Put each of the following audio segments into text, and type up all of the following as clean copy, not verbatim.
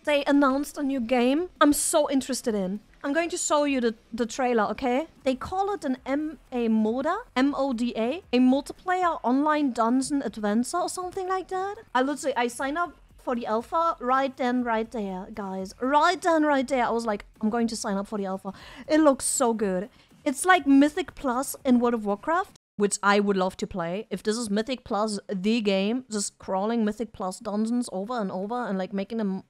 they announced a new game I'm so interested in. I'm going to show you the trailer, okay? They call it a MODA, M-O-D-A, a multiplayer online dungeon adventure or something like that. I signed up for the alpha right then, right there, guys. Right then, right there. I was like, I'm going to sign up for the alpha. It looks so good. It's like Mythic Plus in World of Warcraft, which I would love to play. If this is Mythic Plus, the game, just crawling Mythic Plus dungeons over and over and like making them...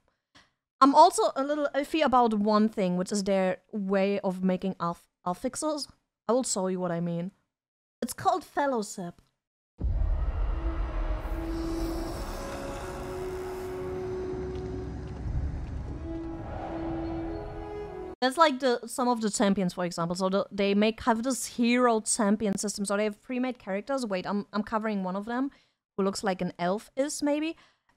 I'm also a little iffy about one thing, which is their way of making affixes. I will show you what I mean. It's called Fellowship. That's like some of the champions, for example. So they have this hero champion system. So they have pre-made characters. Wait, I'm covering one of them, who looks like an elf maybe.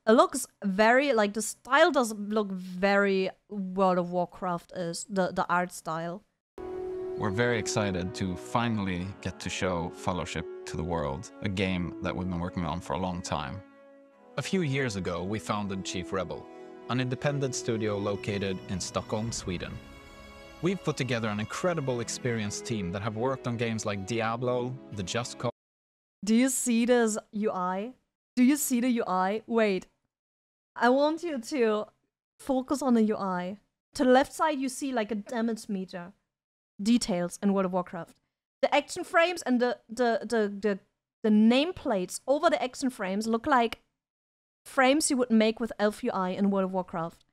It looks very, like, the style does look very World of Warcraft the art style. We're very excited to finally get to show Fellowship to the world, a game that we've been working on for a long time. A few years ago, we founded Chief Rebel, an independent studio located in Stockholm, Sweden. We've put together an incredible experienced team that have worked on games like Diablo, The Just Cause... Do you see this UI? Do you see the UI? Wait. I want you to focus on the UI. To the left side, you see like a damage meter. Details in World of Warcraft. The action frames and the nameplates over the action frames look like frames you would make with Elf UI in World of Warcraft.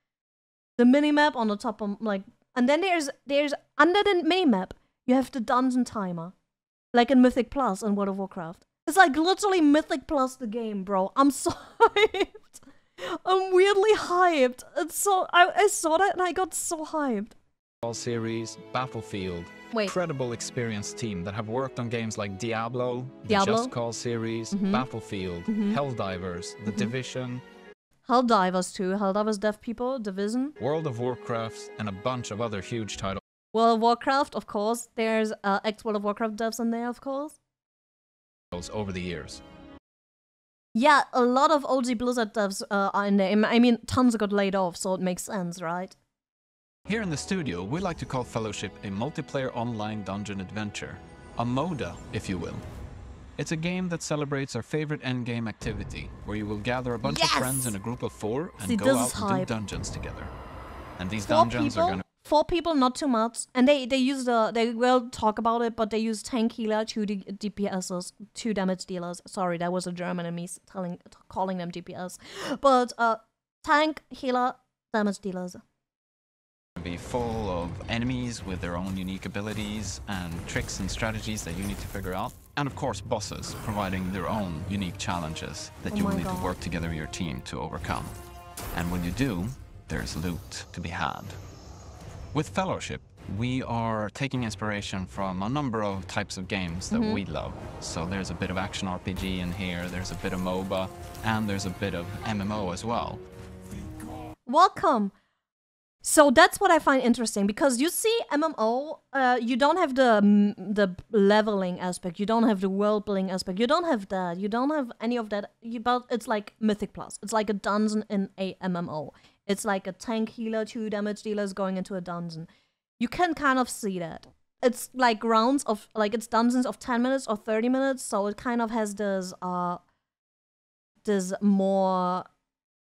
The minimap on the top of, like... And then there's under the minimap, you have the dungeon timer. Like in Mythic Plus in World of Warcraft. It's like literally Mythic Plus the game, bro. I'm so hyped. I'm weirdly hyped. It's so... I saw that and I got so hyped. Series, Battlefield, Wait. incredible experienced team that have worked on games like Diablo, the Just Cause series, Battlefield, Helldivers, The Division, Helldivers too, Helldivers Dev People, Division, World of Warcraft, and a bunch of other huge titles World of Warcraft, of course. There's ex-World of Warcraft devs in there, of course. over the years. Yeah, a lot of OG Blizzard devs are in there. I mean, tons got laid off, so it makes sense, right? Here in the studio, we like to call Fellowship a multiplayer online dungeon adventure. A MODA, if you will. It's a game that celebrates our favorite endgame activity, where you will gather a bunch of friends in a group of 4 and go out and do dungeons together. And these dungeons are gonna... 4 people, not too much. And they will talk about it, but they use tank healer, 2 DPSs, 2 damage dealers. Sorry, that was a German in me calling them DPS. But tank, healer, damage dealers. Be full of enemies with their own unique abilities and tricks and strategies that you need to figure out. And of course, bosses providing their own unique challenges that you will need to work together with your team to overcome. And when you do, there's loot to be had. With Fellowship, we are taking inspiration from a number of types of games that we love. So there's a bit of action RPG in here, there's a bit of MOBA, and there's a bit of MMO as well. Welcome! So that's what I find interesting, because you see MMO, you don't have the leveling aspect, you don't have the world building aspect, you don't have that, you don't have any of that, but it's like Mythic Plus. It's like a dungeon in a MMO. It's like a tank healer, 2 damage dealers going into a dungeon. You can kind of see that. It's like rounds of, like it's dungeons of 10 minutes or 30 minutes, so it kind of has this more...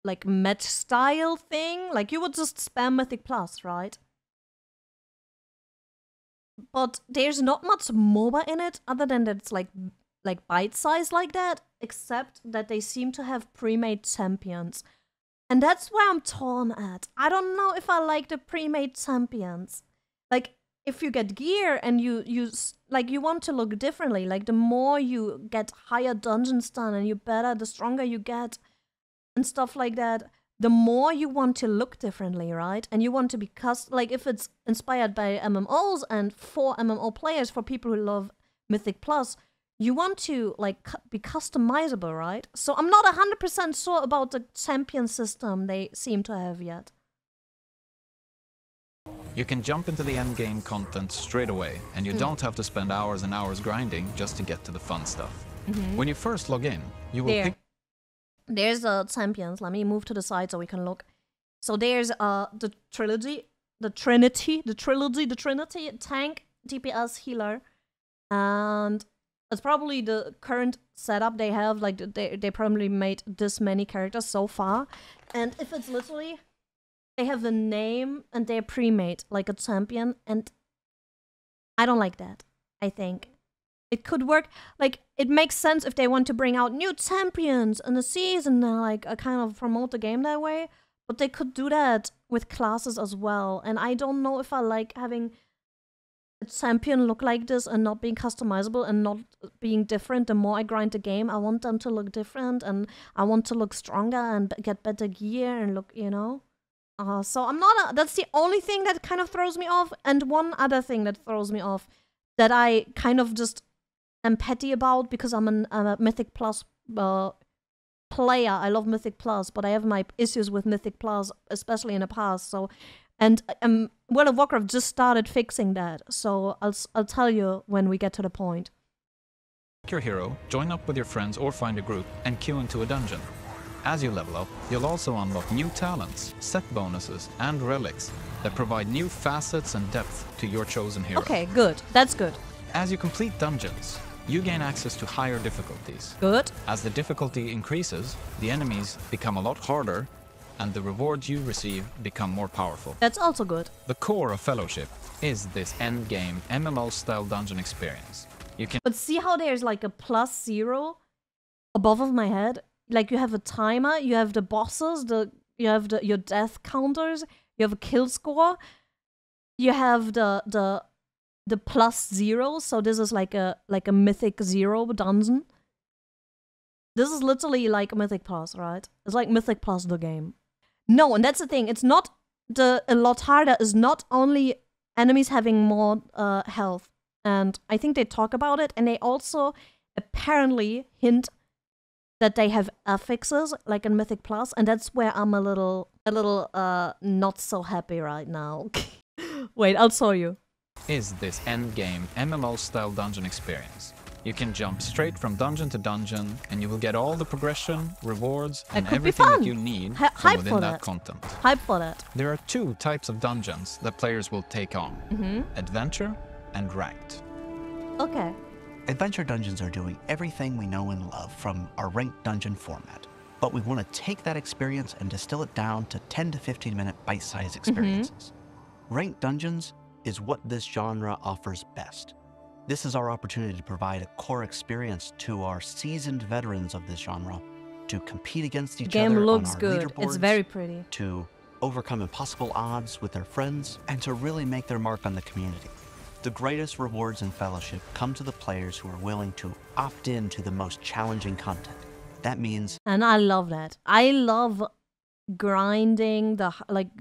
like match style thing, like you would just spam Mythic Plus, right? But there's not much MOBA in it, other than that it's like bite size like that, except that they seem to have pre-made champions. And that's where I'm torn at. I don't know if I like the pre-made champions. Like, if you get gear and you want to look differently, like the more you get higher dungeons done and the stronger you get, and stuff like that, the more you want to look differently, right? And you want to be like, if it's inspired by MMOs and for MMO players, for people who love Mythic Plus, you want to like be customizable, right? So I'm not 100% sure about the champion system they seem to have yet. You can jump into the endgame content straight away, and you don't have to spend hours and hours grinding just to get to the fun stuff. When you first log in, you will pick... There's the champions. Let me move to the side so we can look. So there's the trilogy, the Trinity, tank, DPS, healer, and it's probably the current setup they have. Like they probably made this many characters so far, and if it's literally they have a name and they're pre-made like a champion, and I don't like that. I think it could work. Like it makes sense if they want to bring out new champions in the season, like kind of promote the game that way. But they could do that with classes as well. And I don't know if I like having a champion look like this and not being customizable and not being different. The more I grind the game, I want them to look different and I want to look stronger and get better gear and look, you know? So I'm not that's the only thing that kind of throws me off. And one other thing that throws me off that I kind of just am petty about because I'm a Mythic Plus player. I love Mythic Plus, but I have my issues with Mythic Plus, especially in the past. So, and World of Warcraft just started fixing that. So I'll tell you when we get to the point. Pick your hero, join up with your friends or find a group, and queue into a dungeon. As you level up, you'll also unlock new talents, set bonuses, and relics that provide new facets and depth to your chosen hero. Okay, good. That's good. As you complete dungeons, you gain access to higher difficulties. Good. As the difficulty increases, the enemies become a lot harder, and the rewards you receive become more powerful. That's also good. The core of Fellowship is this endgame MMO-style dungeon experience. You can But see how there's like a +0 above of my head? Like you have a timer, you have the bosses, you have your death counters, you have a kill score, you have the +0, so this is like a Mythic 0 dungeon. This is literally like Mythic Plus, right? It's like Mythic Plus the game. No, and that's the thing. It's not a lot harder is not only enemies having more health, and I think they talk about it, and they also apparently hint that they have affixes like in Mythic Plus, and that's where I'm a little not so happy right now. Wait, I'll show you. Is this endgame MMO-style dungeon experience. You can jump straight from dungeon to dungeon, and you will get all the progression, rewards, and everything that you need from within that content. Hype for that. There are two types of dungeons that players will take on. Adventure and Ranked. Okay. Adventure dungeons are doing everything we know and love from our ranked dungeon format. But we want to take that experience and distill it down to 10 to 15 minute bite-sized experiences. Ranked dungeons is what this genre offers best. This is our opportunity to provide a core experience to our seasoned veterans of this genre to compete against each other on our leaderboards. It's very pretty. To overcome impossible odds with their friends and to really make their mark on the community. The greatest rewards in Fellowship come to the players who are willing to opt in to the most challenging content. That means... And I love that. I love grinding,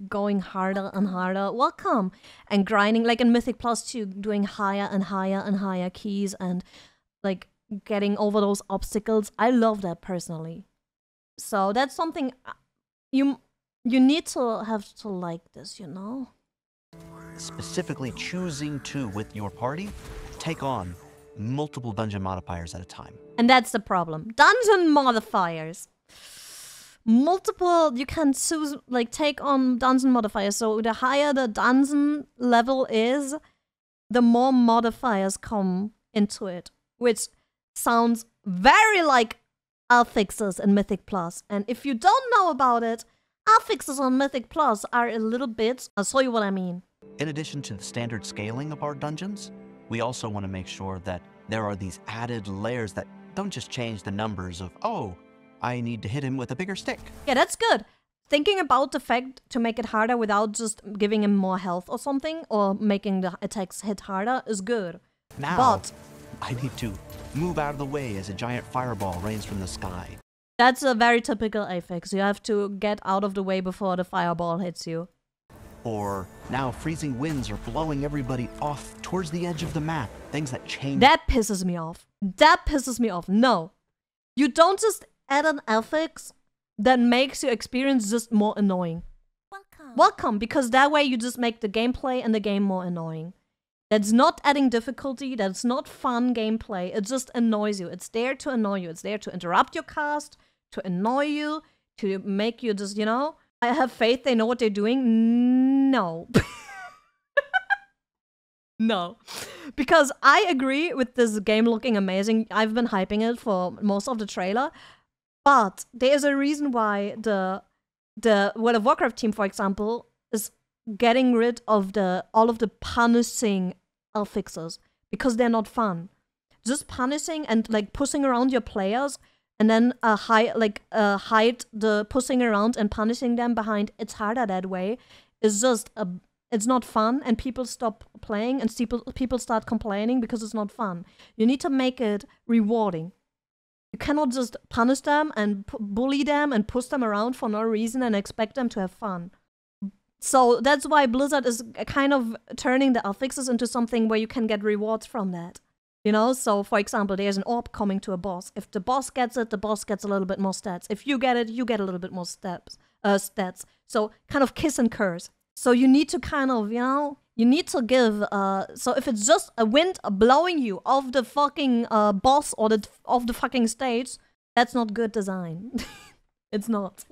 going harder and harder. Welcome! And grinding, like in Mythic Plus 2, doing higher and higher and higher keys and like getting over those obstacles. I love that personally. So that's something you need to have to like this, you know? Specifically choosing to, with your party, take on multiple dungeon modifiers at a time. And that's the problem. Dungeon modifiers. Multiple, you can choose, like, take on dungeon modifiers. So the higher the dungeon level is, the more modifiers come into it. Which sounds very like affixes in Mythic Plus. And if you don't know about it, affixes on Mythic Plus are a little bit... I'll show you what I mean. In addition to the standard scaling of our dungeons, we also want to make sure that there are these added layers that don't just change the numbers of, oh, I need to hit him with a bigger stick. Yeah, that's good. Thinking about the fact to make it harder without just giving him more health or something, or making the attacks hit harder is good. Now, but I need to move out of the way as a giant fireball rains from the sky. That's a very typical affix. You have to get out of the way before the fireball hits you. Or now freezing winds are blowing everybody off towards the edge of the map. Things that change. That pisses me off. That pisses me off. No. You don't just add an affix that makes your experience just more annoying. Welcome, because that way you just make the gameplay and the game more annoying. That's not adding difficulty, that's not fun gameplay, it just annoys you. It's there to annoy you, it's there to interrupt your cast, to annoy you, to make you just, you know? I have faith they know what they're doing. No. No. Because I agree with this game looking amazing. I've been hyping it for most of the trailer. But there's a reason why the World of Warcraft team, for example, is getting rid of all of the punishing affixes. Because they're not fun. Just punishing and like pushing around your players and then hide the pushing around and punishing them behind it's harder that way is just it's not fun, and people stop playing and people start complaining because it's not fun. You need to make it rewarding. You cannot just punish them and bully them and push them around for no reason and expect them to have fun. So that's why Blizzard is kind of turning the affixes into something where you can get rewards from that. You know, so for example, there's an orb coming to a boss. If the boss gets it, the boss gets a little bit more stats. If you get it, you get a little bit more stats. So kind of kiss and curse. So you need to kind of, you know, you need to give, so if it's just a wind blowing you off the fucking boss or off the fucking stage, that's not good design. It's not.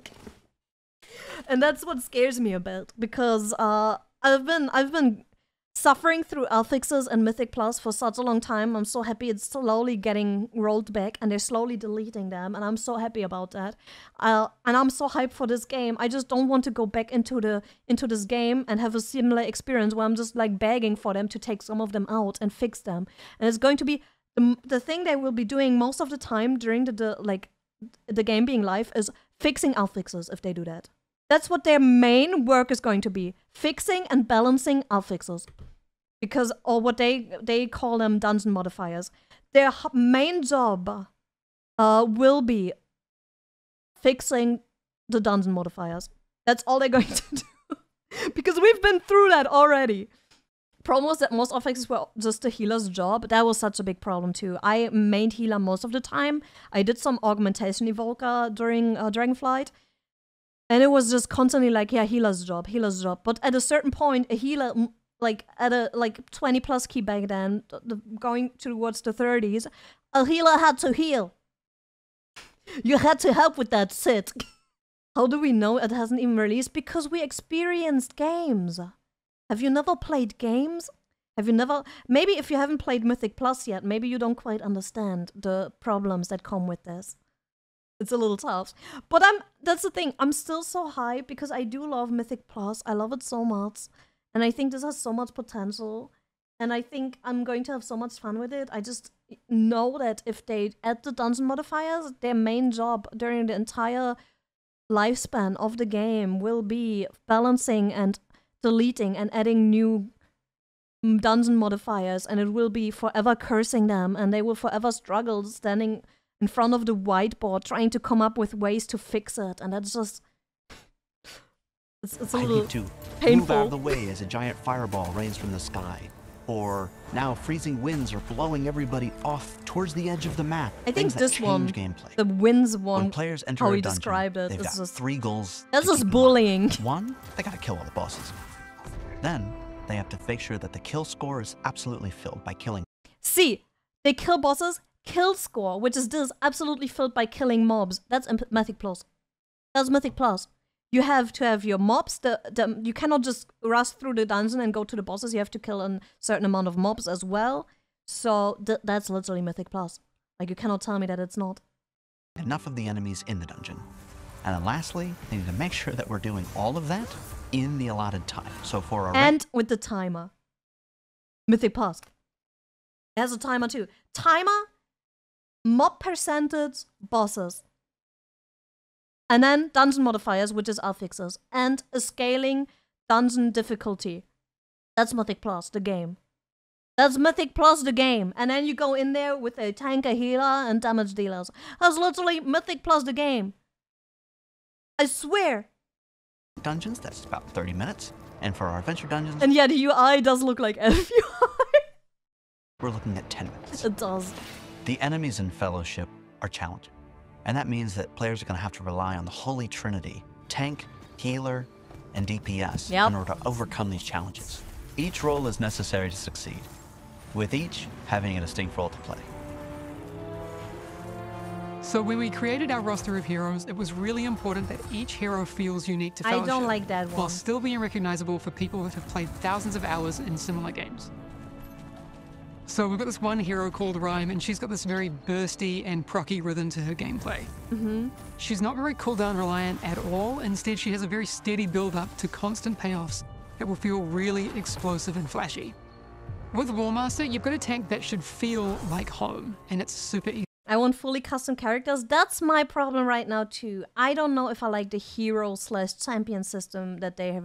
And that's what scares me a bit, because I've been suffering through affixes and Mythic Plus for such a long time. I'm so happy it's slowly getting rolled back and they're slowly deleting them, and I'm so happy about that. And I'm so hyped for this game. I just don't want to go back into this game and have a similar experience where I'm just like begging for them to take some of them out and fix them. And it's going to be the thing they will be doing most of the time during the game being live is fixing affixes if they do that. That's what their main work is going to be. Fixing and balancing affixes. Because, or what they call them dungeon modifiers. Their main job will be fixing the dungeon modifiers. That's all they're going to do. Because we've been through that already. Problem was that most affixes were just the healer's job. That was such a big problem too. I mained healer most of the time. I did some augmentation evoker during Dragonflight. And it was just constantly like, yeah, healer's job. But at a certain point, a healer, like at a 20 plus key back then, going towards the 30s, a healer had to heal. You had to help with that shit. How do we know it hasn't even released? Because we experienced games. Have you never played games? Have you never... Maybe if you haven't played Mythic Plus yet, maybe you don't quite understand the problems that come with this. It's a little tough. But that's the thing. I'm still so hyped because I do love Mythic Plus. I love it so much. And I think this has so much potential. And I think I'm going to have so much fun with it. I just know that if they add the dungeon modifiers, their main job during the entire lifespan of the game will be balancing and deleting and adding new dungeon modifiers. And it will be forever cursing them. And they will forever struggle standing in front of the whiteboard trying to come up with ways to fix it, and that's just... It's a little painful. Move out of the way as a giant fireball rains from the sky. Or now freezing winds are blowing everybody off towards the edge of the map. I think this one, gameplay. The winds one, when players enter how a he dungeon, described it, they've got just 3 goals. That's just bullying. One, they gotta kill all the bosses. Then, they have to make sure that the kill score is absolutely filled by killing. See, they kill bosses. Kill score, which is this, absolutely filled by killing mobs. That's Mythic Plus. That's Mythic Plus. You have to have your mobs. You cannot just rush through the dungeon and go to the bosses. You have to kill a certain amount of mobs as well. So that's literally Mythic Plus. Like, you cannot tell me that it's not. Enough of the enemies in the dungeon. And then lastly, they need to make sure that we're doing all of that in the allotted time. So for our... And with the timer. Mythic Plus. It has a timer too. Timer... Mob percentage, bosses. And then dungeon modifiers, which is affixes. And a scaling dungeon difficulty. That's Mythic Plus, the game. That's Mythic Plus, the game. And then you go in there with a tank, a healer, and damage dealers. That's literally Mythic Plus, the game. I swear. Dungeons, that's about 30 minutes. And for our adventure dungeons... And yeah, the UI does look like FUI. We're looking at 10 minutes. It does. The enemies in Fellowship are challenging, and that means that players are going to have to rely on the Holy Trinity, tank, healer, and DPS in order to overcome these challenges. Each role is necessary to succeed, with each having a distinct role to play. So when we created our roster of heroes, it was really important that each hero feels unique to Fellowship. I don't like that one. While still being recognizable for people that have played thousands of hours in similar games. So we've got this one hero called Rhyme, and she's got this very bursty and procky rhythm to her gameplay. She's not very cooldown reliant at all. Instead, she has a very steady build up to constant payoffs that will feel really explosive and flashy. With War Master, you've got a tank that should feel like home, and it's super easy. I want fully custom characters. That's my problem right now too. I don't know if I like the hero/champion system that they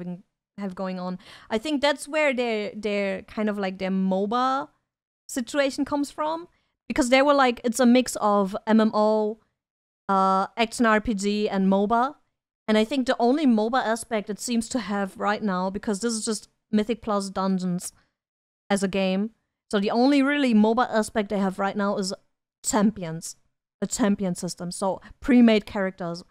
have going on. I think that's where their kind of like their MOBA situation comes from, because they were like, it's a mix of MMO, action RPG, and MOBA. And I think the only MOBA aspect it seems to have right now, because this is just Mythic plus Dungeons as a game, so the only really MOBA aspect they have right now is champions, a champion system, so pre-made characters.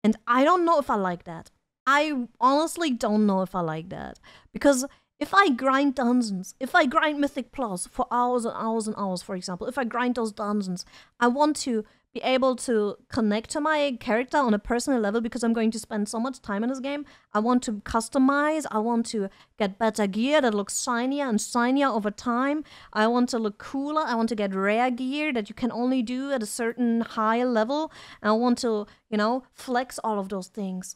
And I don't know if I like that. I honestly don't know if I like that, because if I grind dungeons, if I grind Mythic Plus for hours and hours and hours, for example, if I grind those dungeons, I want to be able to connect to my character on a personal level, because I'm going to spend so much time in this game. I want to customize, I want to get better gear that looks shinier and shinier over time. I want to look cooler, I want to get rare gear that you can only do at a certain high level. And I want to, you know, flex all of those things.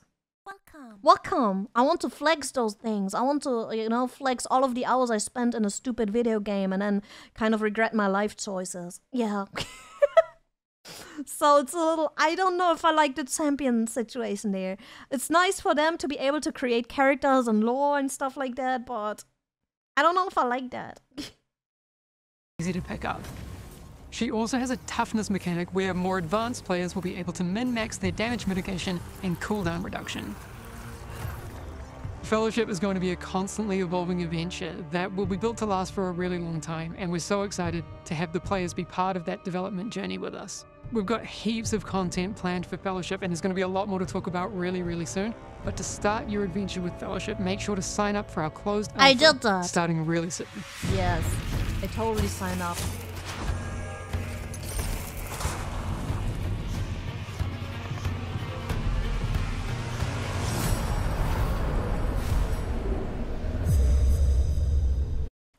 Welcome! I want to flex those things. I want to, you know, flex all of the hours I spent in a stupid video game and then kind of regret my life choices. Yeah. So it's a little, I don't know if I like the champion situation there. It's nice for them to be able to create characters and lore and stuff like that, but I don't know if I like that. Easy to pick up. She also has a toughness mechanic where more advanced players will be able to min-max their damage mitigation and cooldown reduction. Fellowship is going to be a constantly evolving adventure that will be built to last for a really long time, and we're so excited to have the players be part of that development journey with us. We've got heaps of content planned for Fellowship, and there's going to be a lot more to talk about really, really soon. But to start your adventure with Fellowship, make sure to sign up for our closed alpha, I did that. Starting really soon. Yes, I totally signed up.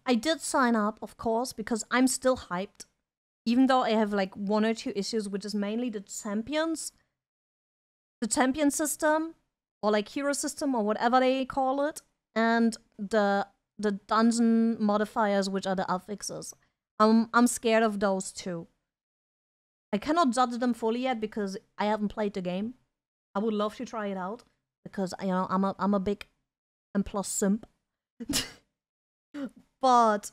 I did sign up, of course, because I'm still hyped. Even though I have like 1 or 2 issues, which is mainly the champions. The champion system, or like hero system, or whatever they call it. And the dungeon modifiers, which are the affixes. I'm scared of those too. I cannot judge them fully yet because I haven't played the game. I would love to try it out, because, you know, I'm a big M+ simp. But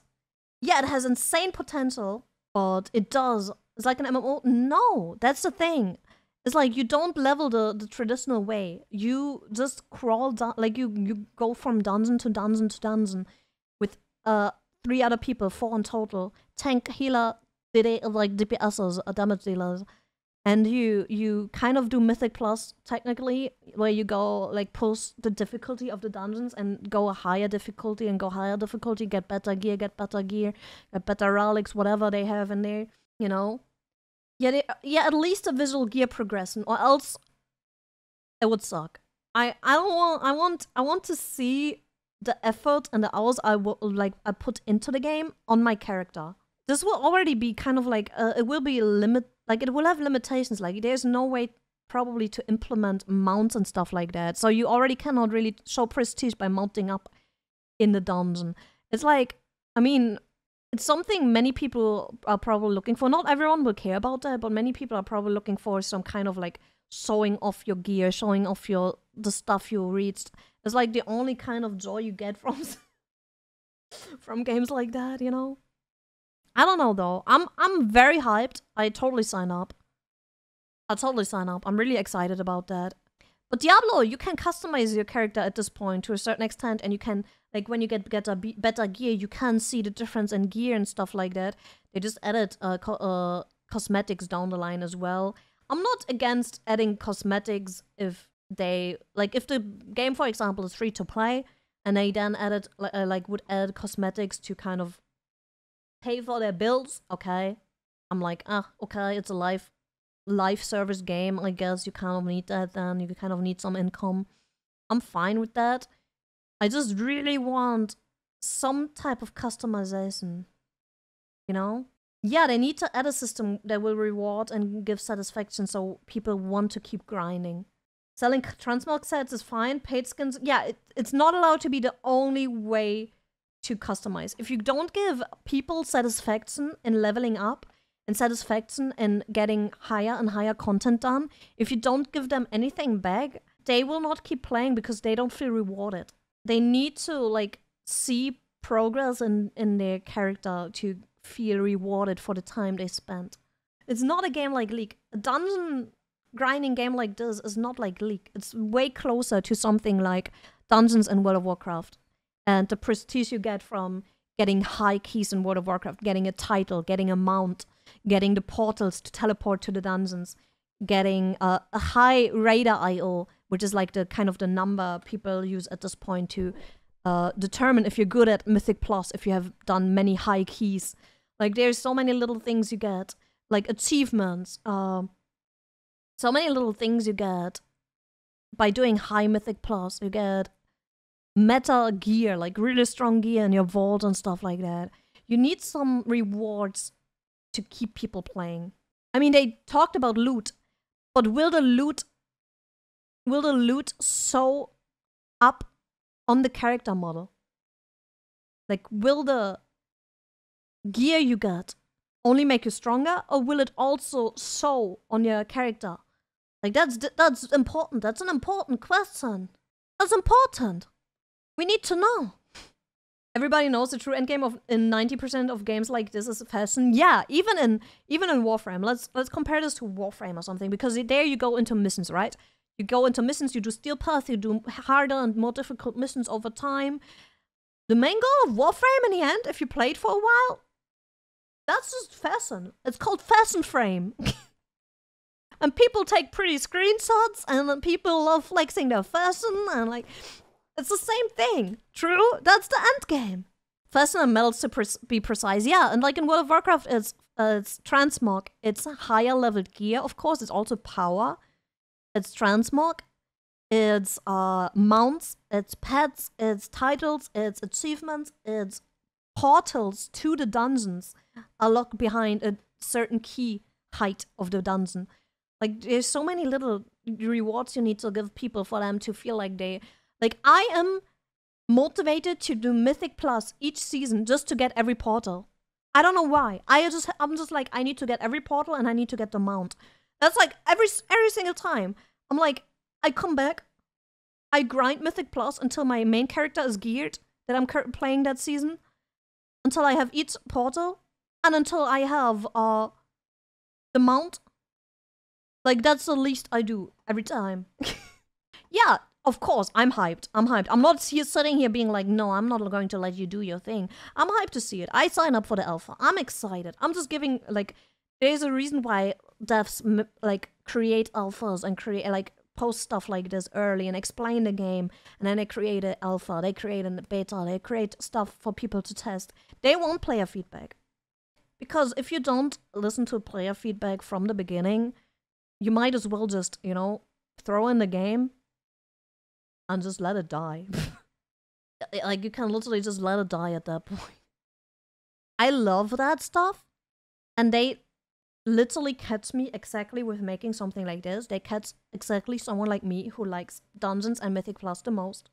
yeah, it has insane potential, but it does. It's like an MMO. No, that's the thing. It's like you don't level the traditional way. You just crawl down, like you go from dungeon to dungeon to dungeon with 3 other people, 4 in total. Tank, healer, like DPSers, damage dealers. And you kind of do Mythic Plus, technically, where you go, like, push the difficulty of the dungeons and go a higher difficulty and go higher difficulty, get better gear, get better relics, whatever they have in there, you know? Yeah, at least a visual gear progression, or else it would suck. I want to see the effort and the hours I put into the game on my character. This will already be kind of like, it will be it will have limitations, like there's no way probably to implement mounts and stuff like that. So you already cannot really show prestige by mounting up in the dungeon. It's like, I mean, it's something many people are probably looking for. Not everyone will care about that, but many people are probably looking for some kind of like showing off your gear, showing off the stuff you reached. It's like the only kind of joy you get from games like that, you know? I don't know though. I'm very hyped. I totally sign up. I'll totally sign up. I'm really excited about that. But Diablo, you can customize your character at this point to a certain extent, and you can, like, when you get better gear, you can see the difference in gear and stuff like that. They just added cosmetics down the line as well. I'm not against adding cosmetics if they, like, if the game, for example, is free to play, and they then added, would add cosmetics to kind of pay for their builds, okay. I'm like, okay, it's a live live service game, I guess you kind of need that then. You kind of need some income. I'm fine with that. I just really want some type of customization. You know? Yeah, they need to add a system that will reward and give satisfaction so people want to keep grinding. Selling transmog sets is fine. Paid skins, yeah, it's not allowed to be the only way to customize. If you don't give people satisfaction in leveling up and satisfaction in getting higher and higher content done, if you don't give them anything back, they will not keep playing because they don't feel rewarded. They need to, like, see progress in their character to feel rewarded for the time they spent. It's not a game like League. A dungeon grinding game like this is not like League. It's way closer to something like dungeons in World of Warcraft. And the prestige you get from getting high keys in World of Warcraft, getting a title, getting a mount, getting the portals to teleport to the dungeons, getting a high Raider IO, which is like the kind of the number people use at this point to determine if you're good at Mythic Plus, if you have done many high keys. Like, there's so many little things you get, like achievements, so many little things you get by doing high Mythic Plus. You get meta gear, like really strong gear in your vault and stuff like that. You need some rewards to keep people playing. I mean, they talked about loot, but will the loot sew up on the character model? Like, will the gear you get only make you stronger, or will it also sew on your character? Like, that's important. That's an important question. That's important. We need to know. Everybody knows the true endgame of in 90% of games like this is fashion. Yeah, even in Warframe. Let's compare this to Warframe or something, because there you go into missions, right? You go into missions, you do Steel Path, you do harder and more difficult missions over time. The main goal of Warframe in the end, if you played for a while, that's just fashion. It's called fashion frame. And people take pretty screenshots, and people love flexing their fashion, and like, it's the same thing. True? That's the end game. Fashion and metals, to be precise. Yeah, and like in World of Warcraft, it's transmog. It's higher leveled gear. Of course, it's also power. It's transmog. It's mounts. It's pets. It's titles. It's achievements. It's portals to the dungeons are locked behind a certain key height of the dungeon. Like, there's so many little rewards you need to give people for them to feel like they... Like, I am motivated to do Mythic Plus each season just to get every portal. I don't know why. I'm just like, I need to get every portal and I need to get the mount. That's like every single time. I'm like, I come back, I grind Mythic Plus until my main character is geared that I'm playing that season, until I have each portal, and until I have the mount. Like, that's the least I do every time. Yeah. Of course, I'm hyped. I'm not sitting here being like, no, I'm not going to let you do your thing. I'm hyped to see it. I sign up for the alpha. I'm excited. I'm just giving, like, there's a reason why devs, like, create alphas and create, like, post stuff like this early and explain the game. And then they create an alpha. They create a beta. They create stuff for people to test. They want player feedback. Because if you don't listen to player feedback from the beginning, you might as well just, you know, throw in the game and just let it die. Like, you can literally just let it die at that point. I love that stuff. And they literally catch me exactly with making something like this. They catch exactly someone like me who likes Dungeons and Mythic Plus the most.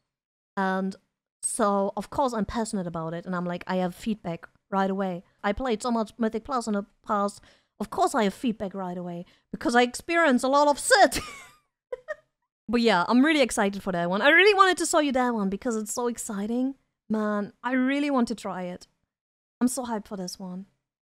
And so, of course, I'm passionate about it. And I'm like, I have feedback right away. I played so much Mythic Plus in the past. Of course I have feedback right away. Because I experience a lot of shit. But yeah, I'm really excited for that one. I really wanted to show you that one because it's so exciting. Man, I really want to try it. I'm so hyped for this one.